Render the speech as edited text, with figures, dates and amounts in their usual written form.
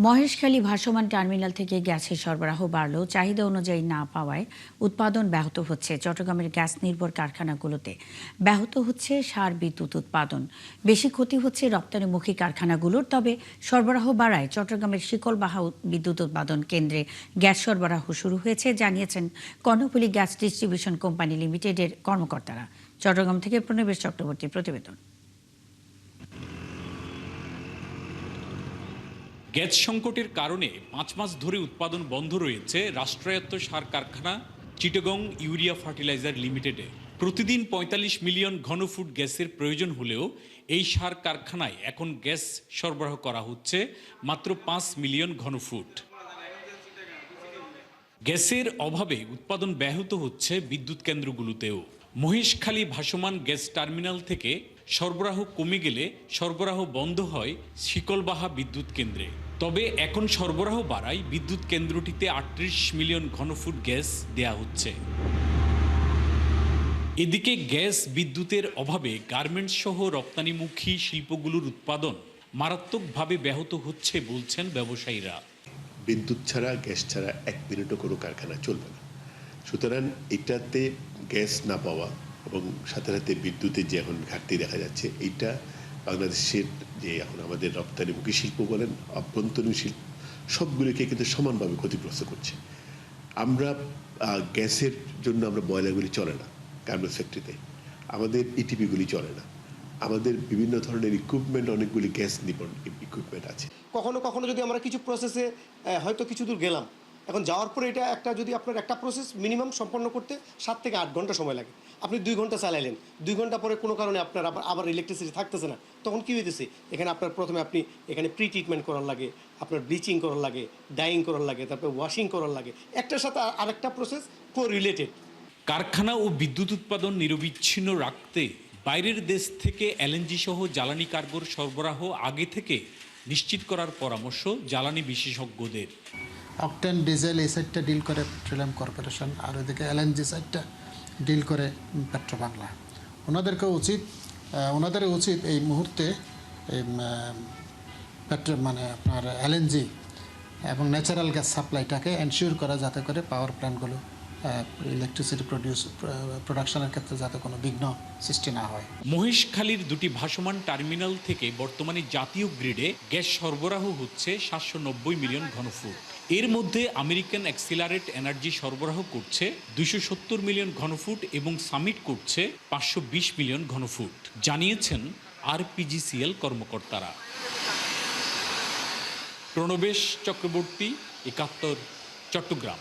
মহেশখালী ভাসমান টার্মিনাল থেকে গ্যাসের সরবরাহ বাড়লেও চাহিদা অনুযায়ী না পাওয়ায় উৎপাদন ব্যাহত হচ্ছে। চট্টগ্রামের গ্যাস নির্ভর কারখানাগুলোতে ব্যাহত হচ্ছে সার বিদ্যুৎ উৎপাদন। বেশি ক্ষতি হচ্ছে রপ্তানিমুখী কারখানাগুলোর। তবে সরবরাহ বাড়ায় চট্টগ্রামের শিকলবাহা বিদ্যুৎ উৎপাদন কেন্দ্রে গ্যাস সরবরাহ শুরু হয়েছে, জানিয়েছেন কর্ণফুলী গ্যাস ডিস্ট্রিবিউশন কোম্পানি লিমিটেডের কর্মকর্তারা। চট্টগ্রাম থেকে প্রণবেশ চক্রবর্তী প্রতিবেদন। গ্যাস সংকটের কারণে 5 মাস ধরে উৎপাদন বন্ধ রয়েছে রাষ্ট্রায়ত্ত সার কারখানা চিটাগং ইউরিয়া ফার্টিলাইজার লিমিটেডে। প্রতিদিন 45 মিলিয়ন ঘনফুট গ্যাসের প্রয়োজন হলেও এই সার কারখানায় এখন গ্যাস সরবরাহ করা হচ্ছে মাত্র 5 মিলিয়ন ঘনফুট। গ্যাসের অভাবে উৎপাদন ব্যাহত হচ্ছে বিদ্যুৎ কেন্দ্রগুলোতেও। মহেশখালী ভাসমান গ্যাস টার্মিনাল থেকে সরবরাহ কমে গেলে সরবরাহ বন্ধ হয় শিকলবাহা বিদ্যুৎ কেন্দ্রে। তবে এখন সরবরাহ বাড়ায় বিদ্যুৎ কেন্দ্রটিতে 38 মিলিয়ন ঘনফুট গ্যাস দেয়া হচ্ছে। এদিকে গ্যাস বিদ্যুতের অভাবে গার্মেন্টস সহ রপ্তানিমুখী শিল্পগুলোর উৎপাদন মারাত্মকভাবে ব্যাহত হচ্ছে বলছেন ব্যবসায়ীরা। বিদ্যুৎ ছাড়া গ্যাস ছাড়া এক মিনিটও কোনো কারখানা চলবে না। সুতরাং এটাতে গ্যাস না পাওয়া এবং সাথে সাথে বিদ্যুতের যে এখন ঘাটতি দেখা যাচ্ছে, এইটা বাংলাদেশের যে এখন আমাদের রপ্তানিমুখী শিল্প বলেন, অভ্যন্তরীণ শিল্প সবগুলিকে কিন্তু সমানভাবে ক্ষতিগ্রস্ত করছে। আমরা গ্যাসের জন্য আমরা বয়লারগুলি চলে না গার্মেন্টস ফ্যাক্টরিতে, আমাদের ইটিপিগুলি চলে না, আমাদের বিভিন্ন ধরনের ইকুইপমেন্ট, অনেকগুলি গ্যাস নির্ভর ইকুইপমেন্ট আছে। কখনো কখনো যদি আমরা কিছু প্রসেসে হয়তো কিছু দূর গেলাম, এখন যাওয়ার পরে এটা একটা যদি আপনার একটা প্রসেস মিনিমাম সম্পন্ন করতে 7 থেকে 8 ঘন্টা সময় লাগে, আপনি 2 ঘন্টা চালাইলেন, 2 ঘন্টা পরে কোনো কারণে আপনার আবার ইলেকট্রিসিটি থাকতেছে না, তখন কী হইতেছে, এখানে আপনার প্রথমে আপনি এখানে প্রি ট্রিটমেন্ট করার লাগে, আপনার ব্লিচিং করার লাগে, ডাইং করার লাগে, তারপরে ওয়াশিং করার লাগে, একটার সাথে আরেকটা প্রসেস কো-রিলেটেড। কারখানা ও বিদ্যুৎ উৎপাদন নিরবিচ্ছিন্ন রাখতে বাইরের দেশ থেকে এলএনজি সহ জ্বালানি কার্গোর সরবরাহ আগে থেকে নিশ্চিত করার পরামর্শ জ্বালানি বিশেষজ্ঞদের। অকটেন ডিজেল এই সাইডটা ডিল করে পেট্রোলিয়াম কর্পোরেশন, আর ওইদিকে এলএনজি সাইডটা ডিল করে পেট্রোবাংলা। ওনাদের উচিত এই মুহূর্তে আপনার এলএনজি এবং ন্যাচারাল গ্যাস সাপ্লাইটাকে এনশিওর করা, যাতে করে পাওয়ার প্ল্যান্টগুলো ইলেকট্রিসিটি প্রোডাকশনের ক্ষেত্রে যাতে কোনো বিঘ্ন সৃষ্টি না হয়। মহেশখালীর দুটি ভাসমান টার্মিনাল থেকে বর্তমানে জাতীয় গ্রিডে গ্যাস সরবরাহ হচ্ছে 790 মিলিয়ন ঘনফুট। এর মধ্যে আমেরিকান অ্যাক্সিলারেট এনার্জি সরবরাহ করছে 270 মিলিয়ন ঘনফুট এবং সামিট করছে 520 মিলিয়ন ঘনফুট, জানিয়েছেন আরপিজিসিএল কর্মকর্তারা। প্রণবেশ চক্রবর্তী, 71, চট্টগ্রাম।